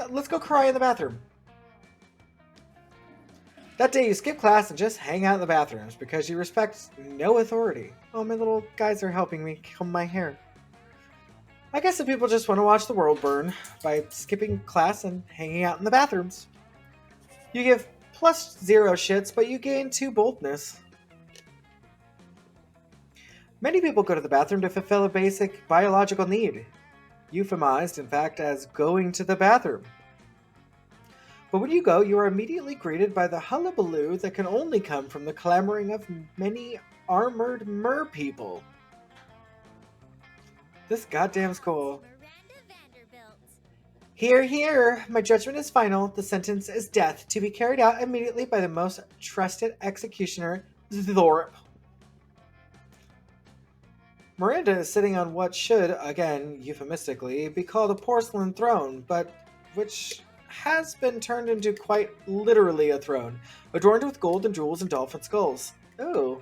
Let's go cry in the bathroom. That day you skip class and just hang out in the bathrooms because you respect no authority. Oh, my little guys are helping me comb my hair. I guess some people just want to watch the world burn by skipping class and hanging out in the bathrooms. You give +0 shits, but you gain 2 boldness. Many people go to the bathroom to fulfill a basic biological need, euphemized, in fact, as going to the bathroom. But when you go, you are immediately greeted by the hullabaloo that can only come from the clamoring of many armored mer people. This goddamn school. Here, here, my judgment is final. The sentence is death, to be carried out immediately by the most trusted executioner, Thorpe. Miranda is sitting on what should, again, euphemistically, be called a porcelain throne, but which has been turned into quite literally a throne, adorned with gold and jewels and dolphin skulls. Oh.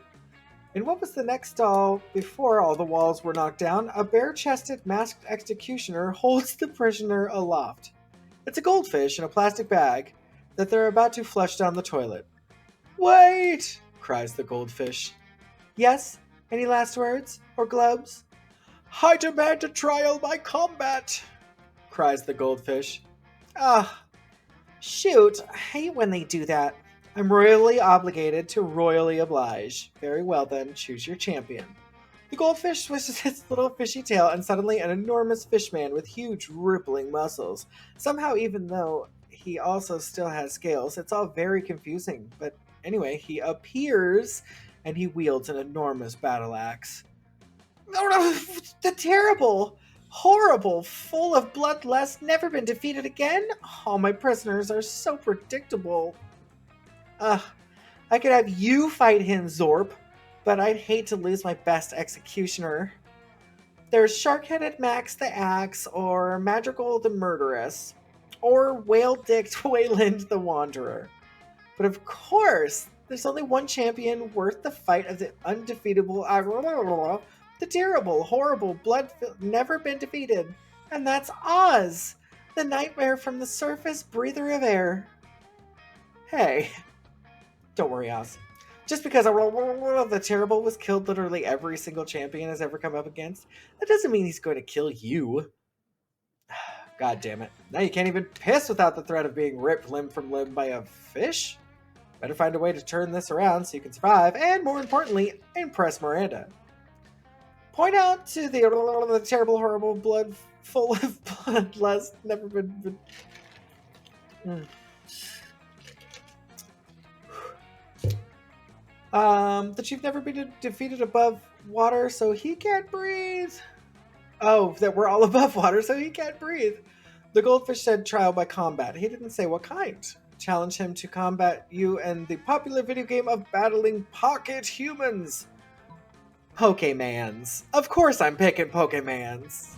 And what was the next stall before all the walls were knocked down? A bare-chested, masked executioner holds the prisoner aloft. It's a goldfish in a plastic bag that they're about to flush down the toilet. Wait! Cries the goldfish. Yes? Any last words? Or gloves? I demand a trial by combat! Cries the goldfish. Ah, shoot, I hate when they do that. I'm royally obligated to royally oblige. Very well then, choose your champion. The goldfish swishes its little fishy tail, and suddenly an enormous fishman with huge rippling muscles. Somehow, even though he also still has scales, it's all very confusing. But anyway, he appears, and he wields an enormous battle axe. The terrible, horrible, full of bloodlust, never been defeated again? All my prisoners are so predictable. I could have you fight him, Zorp, but I'd hate to lose my best executioner. There's Shark-Headed Max the Axe, or Madrigal the Murderess, or Whale-Dicked Wayland the Wanderer. But of course, there's only one champion worth the fight of the undefeatable, the terrible, horrible, never been defeated, and that's Oz, the nightmare from the surface, breather of air. Hey, don't worry, Oz. Just because the terrible was killed literally every single champion has ever come up against, that doesn't mean he's going to kill you. God damn it. Now you can't even piss without the threat of being ripped limb from limb by a fish? Better find a way to turn this around so you can survive, and more importantly, impress Miranda. Point out to the terrible, horrible, blood, full of bloodlust, never been... that you've never been defeated above water, so he can't breathe. Oh, that we're all above water, so he can't breathe. The goldfish said trial by combat. He didn't say what kind. Challenge him to combat you and the popular video game of battling pocket humans. Pokemans. Of course I'm picking Pokemans.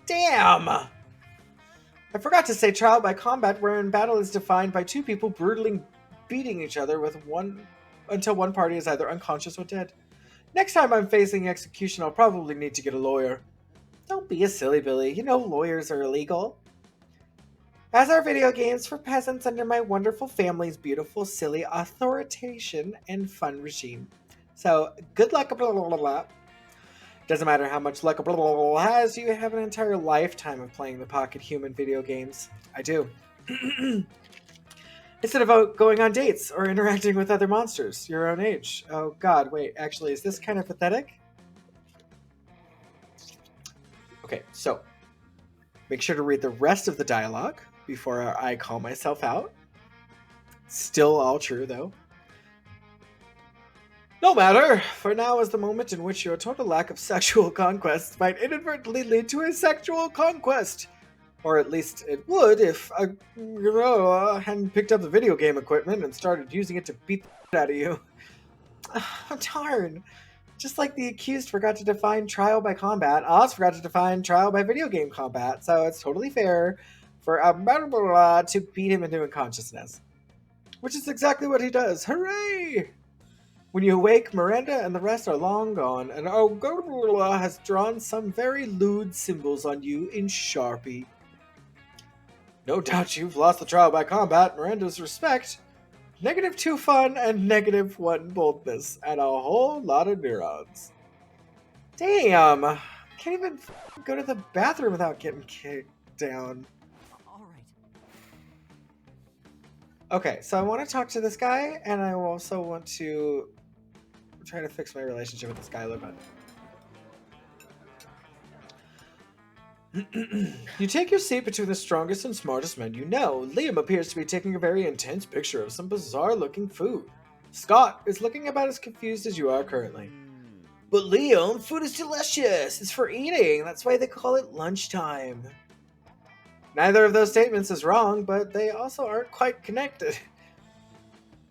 Damn! I forgot to say trial by combat, wherein battle is defined by two people brutally beating each other with until one party is either unconscious or dead. Next time I'm facing execution, I'll probably need to get a lawyer. Don't be a silly Billy. You know lawyers are illegal. As are video games for peasants under my wonderful family's beautiful, silly, authoritarian, and fun regime. So, good luck, blah, blah, blah, blah. Doesn't matter how much luck blah, blah, blah has, you have an entire lifetime of playing the pocket human video games. I do. Instead of going on dates or interacting with other monsters your own age. Oh god, wait, actually, is this kind of pathetic? Okay, so, make sure to read the rest of the dialogue before I call myself out. Still all true, though. No matter, for now is the moment in which your total lack of sexual conquest might inadvertently lead to a sexual conquest. Or at least it would if I hadn't picked up the video game equipment and started using it to beat the shit out of you. Darn. Just like the accused forgot to define trial by combat, Oz forgot to define trial by video game combat, so it's totally fair for to beat him into unconsciousness. Which is exactly what he does. Hooray! When you awake, Miranda and the rest are long gone, and has drawn some very lewd symbols on you in Sharpie. No doubt you've lost the trial by combat, Miranda's respect. -2 fun and -1 boldness, and a whole lot of neurons. Damn! Can't even go to the bathroom without getting kicked down. All right. Okay, so I want to talk to this guy, and I also want to try to fix my relationship with this guy a little bit. You take your seat between the strongest and smartest men you know. Liam appears to be taking a very intense picture of some bizarre-looking food. Scott is looking about as confused as you are currently. But Liam, food is delicious. It's for eating. That's why they call it lunchtime. Neither of those statements is wrong, but they also aren't quite connected.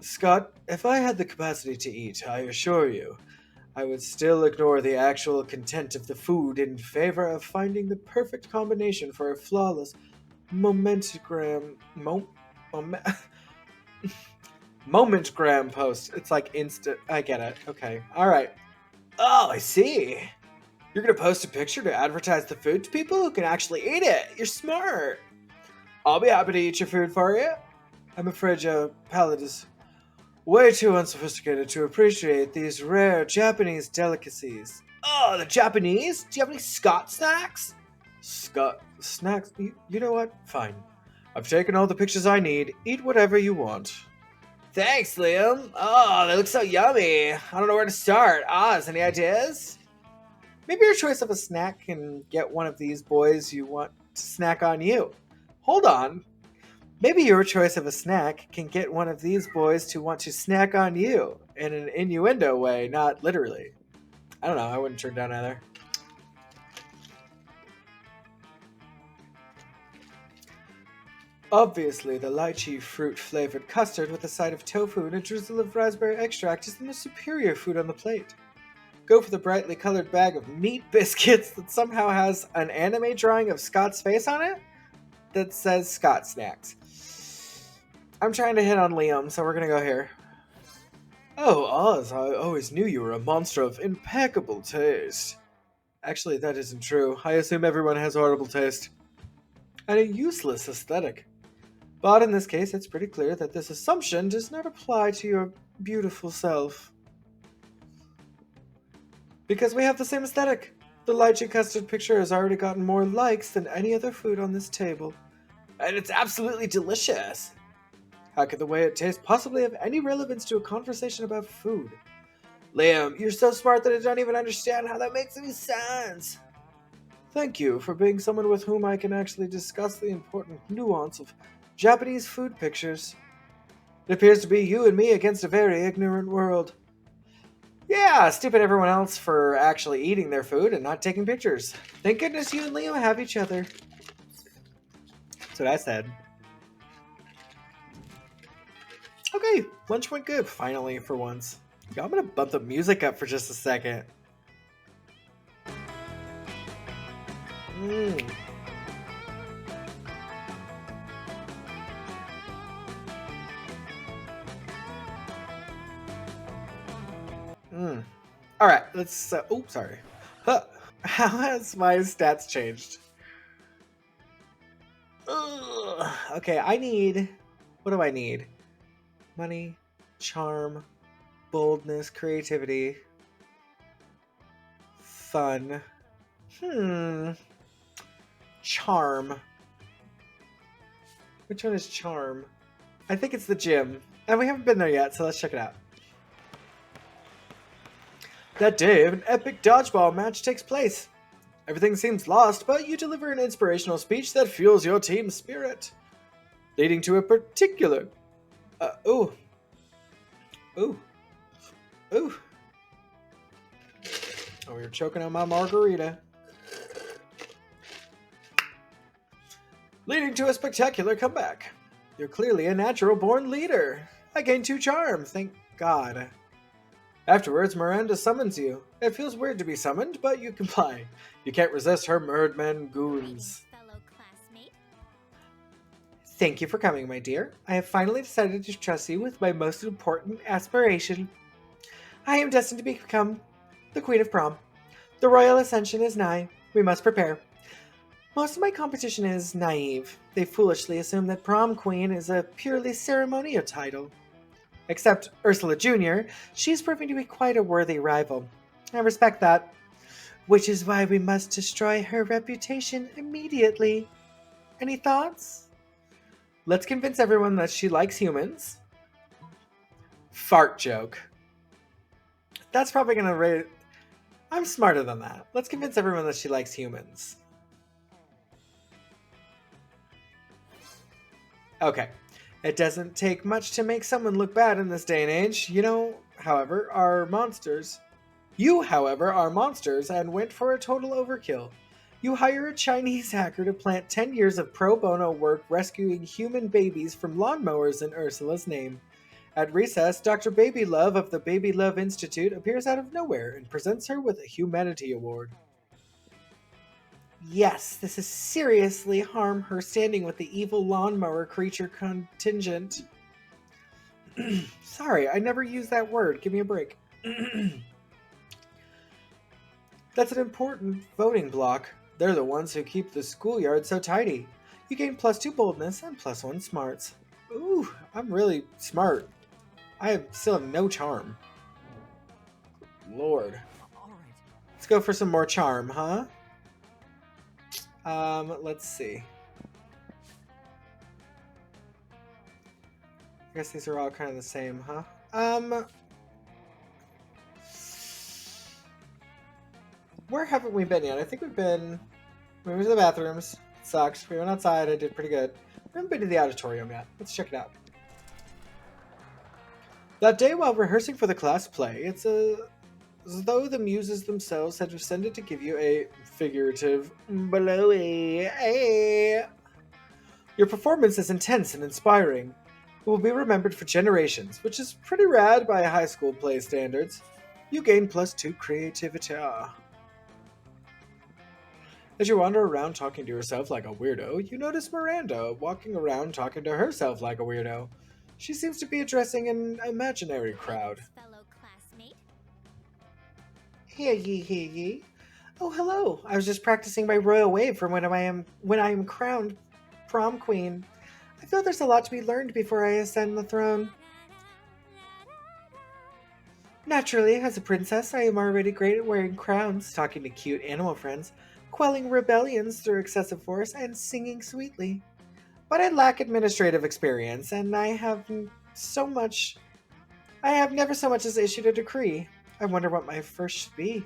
Scott, if I had the capacity to eat, I assure you, I would still ignore the actual content of the food in favor of finding the perfect combination for a flawless momentgram post. It's like instant. I get it. Okay. All right. Oh, I see. You're gonna post a picture to advertise the food to people who can actually eat it. You're smart. I'll be happy to eat your food for you. I'm afraid your palate is way too unsophisticated to appreciate these rare Japanese delicacies. Oh, the Japanese? Do you have any Scott snacks? Scott snacks? You know what? Fine. I've taken all the pictures I need. Eat whatever you want. Thanks, Liam. Oh, they look so yummy. I don't know where to start. Oz, any ideas? Maybe your choice of a snack can get one of these boys you want to snack on you. Hold on. Maybe your choice of a snack can get one of these boys to want to snack on you in an innuendo way, not literally. I don't know. I wouldn't turn down either. Obviously, the lychee fruit-flavored custard with a side of tofu and a drizzle of raspberry extract is the most superior food on the plate. Go for the brightly colored bag of meat biscuits that somehow has an anime drawing of Scott's face on it that says Scott Snacks. I'm trying to hit on Liam, so we're gonna go here. Oh, Oz, I always knew you were a monster of impeccable taste. Actually, that isn't true. I assume everyone has horrible taste. And a useless aesthetic. But in this case, it's pretty clear that this assumption does not apply to your beautiful self. Because we have the same aesthetic. The lychee custard picture has already gotten more likes than any other food on this table. And it's absolutely delicious. How could the way it tastes possibly have any relevance to a conversation about food? Liam, you're so smart that I don't even understand how that makes any sense. Thank you for being someone with whom I can actually discuss the important nuance of Japanese food pictures. It appears to be you and me against a very ignorant world. Yeah, stupid everyone else for actually eating their food and not taking pictures. Thank goodness you and Leo have each other. That's what I said. Okay, lunch went good, finally, for once. I'm gonna bump the music up for just a second. Alright, let's... oh, sorry. Huh. How has my stats changed? Ugh. Okay, I need... What do I need? Money, charm, boldness, creativity, fun. Charm. Which one is charm? I think it's the gym. And we haven't been there yet, so let's check it out. That day, an epic dodgeball match takes place. Everything seems lost, but you deliver an inspirational speech that fuels your team's spirit, leading to a particular... Oh, you're choking on my margarita. Leading to a spectacular comeback. You're clearly a natural-born leader. I gained 2 charm, thank God. Afterwards, Miranda summons you. It feels weird to be summoned, but you comply. You can't resist her Murdman goons. Fellow classmate. Thank you for coming, my dear. I have finally decided to trust you with my most important aspiration. I am destined to become the Queen of Prom. The royal ascension is nigh. We must prepare. Most of my competition is naive. They foolishly assume that prom queen is a purely ceremonial title. Except Ursula Jr., she's proving to be quite a worthy rival. I respect that. Which is why we must destroy her reputation immediately. Any thoughts? Let's convince everyone that she likes humans. Fart joke. That's probably gonna raise. I'm smarter than that. Let's convince everyone that she likes humans. Okay. It doesn't take much to make someone look bad in this day and age. However, are monsters. You, however, are monsters and went for a total overkill. You hire a Chinese hacker to plant 10 years of pro bono work rescuing human babies from lawnmowers in Ursula's name. At recess, Dr. Baby Love of the Baby Love Institute appears out of nowhere and presents her with a Humanity Award. Yes, this is seriously harm her standing with the evil lawnmower creature contingent. Sorry, I never used that word. Give me a break. That's an important voting block. They're the ones who keep the schoolyard so tidy. You gain +2 boldness and +1 smarts. Ooh, I'm really smart. I still have no charm. Lord. Let's go for some more charm, huh? Let's see. I guess these are all kind of the same, huh? Where haven't we been yet? I think we've been... We went to the bathrooms. It sucks. We went outside. I did pretty good. We haven't been to the auditorium yet. Let's check it out. That day while rehearsing for the class play, it's as though the muses themselves had descended to give you a figurative blowy. Hey. Your performance is intense and inspiring. It will be remembered for generations, which is pretty rad by high school play standards. You gain +2 creativity. As you wander around talking to yourself like a weirdo, you notice Miranda walking around talking to herself like a weirdo. She seems to be addressing an imaginary crowd. Fellow classmate. Hear ye, hear ye. Oh, hello. I was just practicing my royal wave for when I am crowned prom queen. I feel there's a lot to be learned before I ascend the throne. Naturally, as a princess, I am already great at wearing crowns, talking to cute animal friends, quelling rebellions through excessive force, and singing sweetly. But I lack administrative experience, and I have never so much as issued a decree. I wonder what my first should be.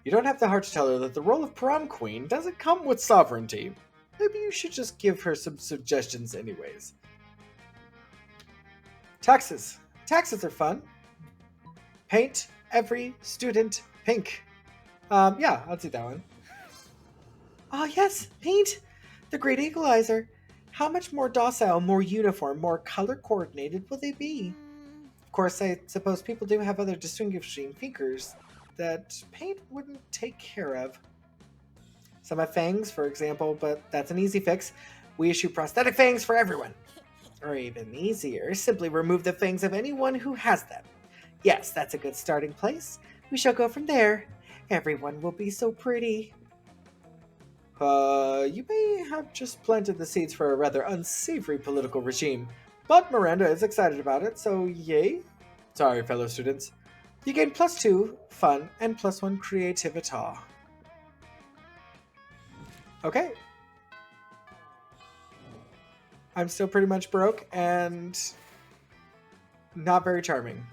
You don't have the heart to tell her that the role of prom queen doesn't come with sovereignty. Maybe you should just give her some suggestions anyways. Taxes. Taxes are fun. Paint every student pink. Yeah, I'll do that one. Ah, yes, paint! The great equalizer. How much more docile, more uniform, more color coordinated will they be? Of course, I suppose people do have other distinguishing features that paint wouldn't take care of. Some have fangs, for example, but that's an easy fix. We issue prosthetic fangs for everyone. Or even easier, simply remove the fangs of anyone who has them. Yes, that's a good starting place. We shall go from there. Everyone will be so pretty. You may have just planted the seeds for a rather unsavory political regime, but Miranda is excited about it, so yay. Sorry, fellow students. You gain +2 fun and +1 creativity. Okay. I'm still pretty much broke and not very charming.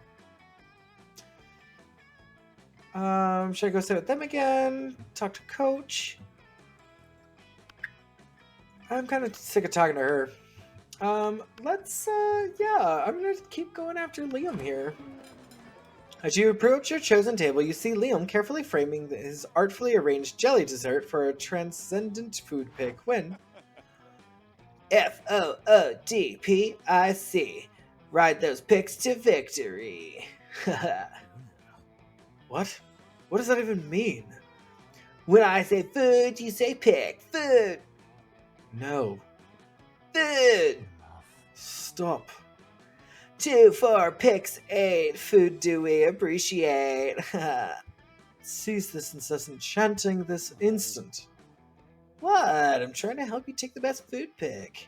Should I go sit with them again? Talk to Coach? I'm kind of sick of talking to her. Yeah, I'm gonna keep going after Liam here. As you approach your chosen table, you see Liam carefully framing his artfully arranged jelly dessert for a transcendent food pick when... FOODPIC. Ride those picks to victory. What? What does that even mean? When I say food, you say pick. Food. No. Food. Stop. 2, 4 picks, 8. Food do we appreciate. Cease this incessant chanting this instant. What? I'm trying to help you take the best food pick.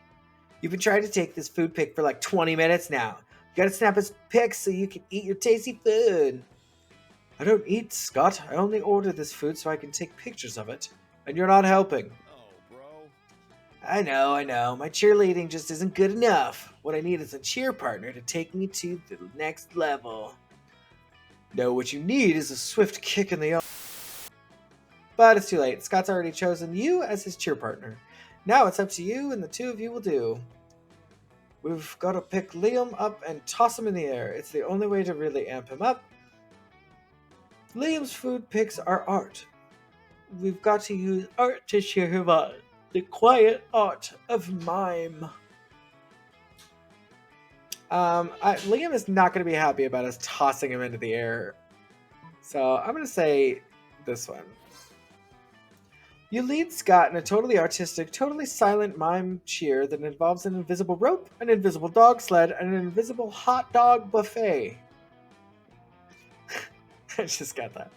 You've been trying to take this food pick for like 20 minutes now. You gotta snap his pic so you can eat your tasty food. I don't eat, Scott. I only order this food so I can take pictures of it. And you're not helping. Oh, bro. I know. My cheerleading just isn't good enough. What I need is a cheer partner to take me to the next level. No, what you need is a swift kick in the arm. But it's too late. Scott's already chosen you as his cheer partner. Now it's up to you, and the two of you will do. We've got to pick Liam up and toss him in the air. It's the only way to really amp him up. Liam's food picks are art. We've got to use art to cheer him on. The quiet art of mime. Liam is not going to be happy about us tossing him into the air. So I'm going to say this one. You lead Scott in a totally artistic, totally silent mime cheer that involves an invisible rope, an invisible dog sled, and an invisible hot dog buffet. I just got that.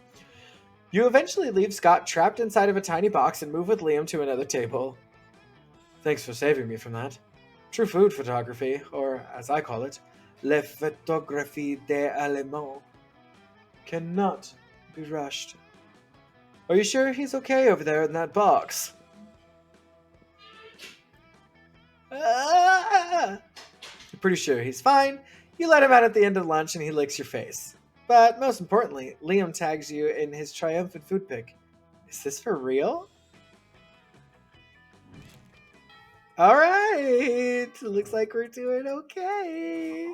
You eventually leave Scott trapped inside of a tiny box and move with Liam to another table. Thanks for saving me from that. True food photography, or as I call it, la photographie des Allemands, cannot be rushed. Are you sure he's okay over there in that box? You're pretty sure he's fine. You let him out at the end of lunch and he licks your face. But most importantly, Liam tags you in his triumphant food pic. Is this for real? Alright! Looks like we're doing okay.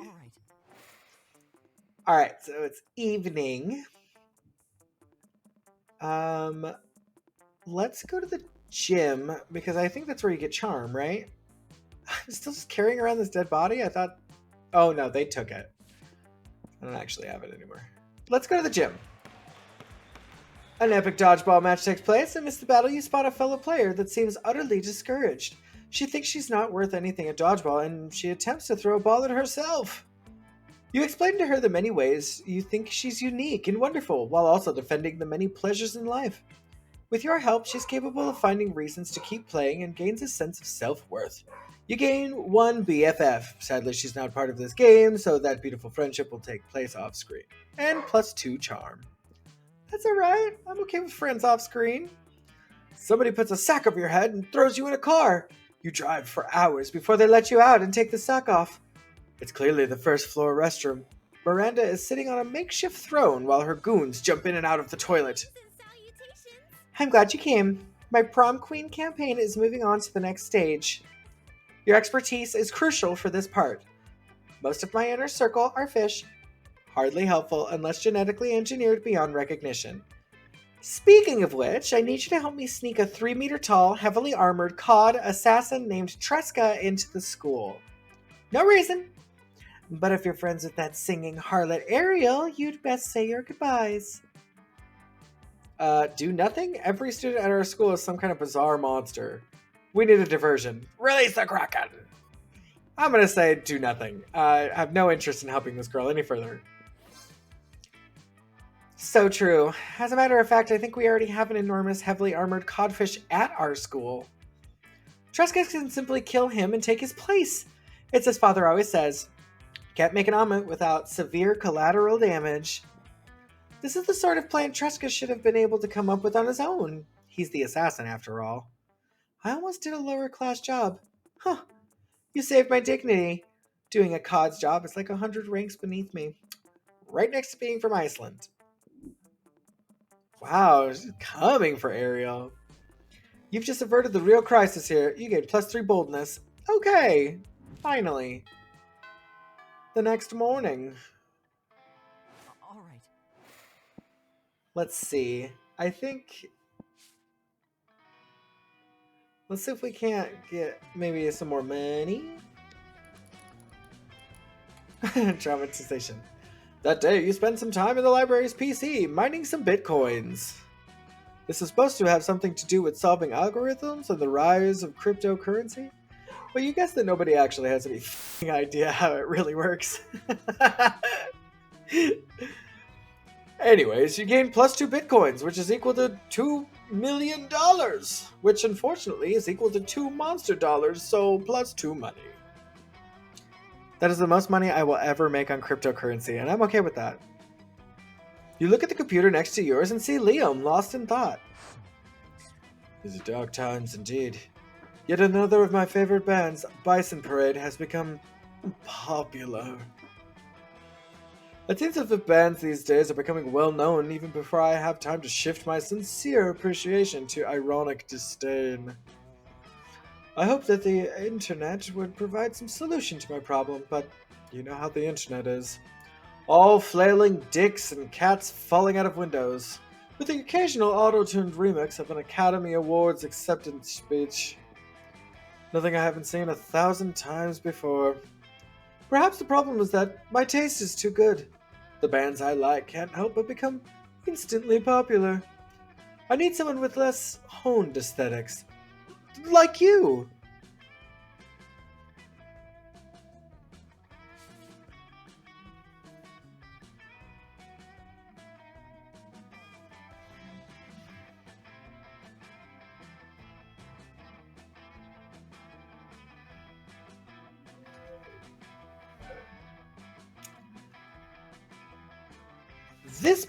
Alright, so it's evening. Let's go to the gym, because I think that's where you get charm, right? I'm still just carrying around this dead body? I thought... Oh no, they took it. I don't actually have it anymore. Let's go to the gym. An epic dodgeball match takes place. Amidst the battle, you spot a fellow player that seems utterly discouraged. She thinks she's not worth anything at dodgeball, and she attempts to throw a ball at herself. You explain to her the many ways you think she's unique and wonderful, while also defending the many pleasures in life. With your help, she's capable of finding reasons to keep playing and gains a sense of self-worth. You gain 1 BFF. Sadly, she's not part of this game, so that beautiful friendship will take place off-screen. And plus 2 charm. That's alright. I'm okay with friends off-screen. Somebody puts a sack over your head and throws you in a car. You drive for hours before they let you out and take the sack off. It's clearly the first floor restroom. Miranda is sitting on a makeshift throne while her goons jump in and out of the toilet. I'm glad you came. My prom queen campaign is moving on to the next stage. Your expertise is crucial for this part. Most of my inner circle are fish. Hardly helpful unless genetically engineered beyond recognition. Speaking of which, I need you to help me sneak a 3-meter-tall, heavily armored cod assassin named Tresca into the school. No reason. But if you're friends with that singing harlot Ariel, you'd best say your goodbyes. Do nothing? Every student at our school is some kind of bizarre monster. We need a diversion. Release the Kraken! I'm gonna say do nothing. I have no interest in helping this girl any further. So true. As a matter of fact, I think we already have an enormous, heavily armored codfish at our school. Tresca can simply kill him and take his place. It's as Father always says, can't make an omelet without severe collateral damage. This is the sort of plan Tresca should have been able to come up with on his own. He's the assassin, after all. I almost did a lower-class job. Huh. You saved my dignity. Doing a cod's job is like 100 ranks beneath me. Right next to being from Iceland. Wow, she's coming for Ariel. You've just averted the real crisis here. You get +3 boldness. Okay, finally. The next morning. All right. Let's see. I think... Let's see if we can't get maybe some more money. Traumatization. That day, you spent some time in the library's PC, mining some bitcoins. This is supposed to have something to do with solving algorithms and the rise of cryptocurrency, but you guess that nobody actually has any f***ing idea how it really works. Anyways, you gain plus 2 bitcoins, which is equal to $2 million, which unfortunately is equal to 2 monster dollars, so plus 2 money. That is the most money I will ever make on cryptocurrency, and I'm okay with that. You look at the computer next to yours and see Liam lost in thought. These are dark times indeed. Yet another of my favorite bands, Bison Parade, has become popular. It seems as if bands these days are becoming well known even before I have time to shift my sincere appreciation to ironic disdain. I hope that the internet would provide some solution to my problem, but you know how the internet is. All flailing dicks and cats falling out of windows, with the occasional auto-tuned remix of an Academy Awards acceptance speech. Nothing I haven't seen 1,000 times before. Perhaps the problem is that my taste is too good. The bands I like can't help but become instantly popular. I need someone with less honed aesthetics. Like you! This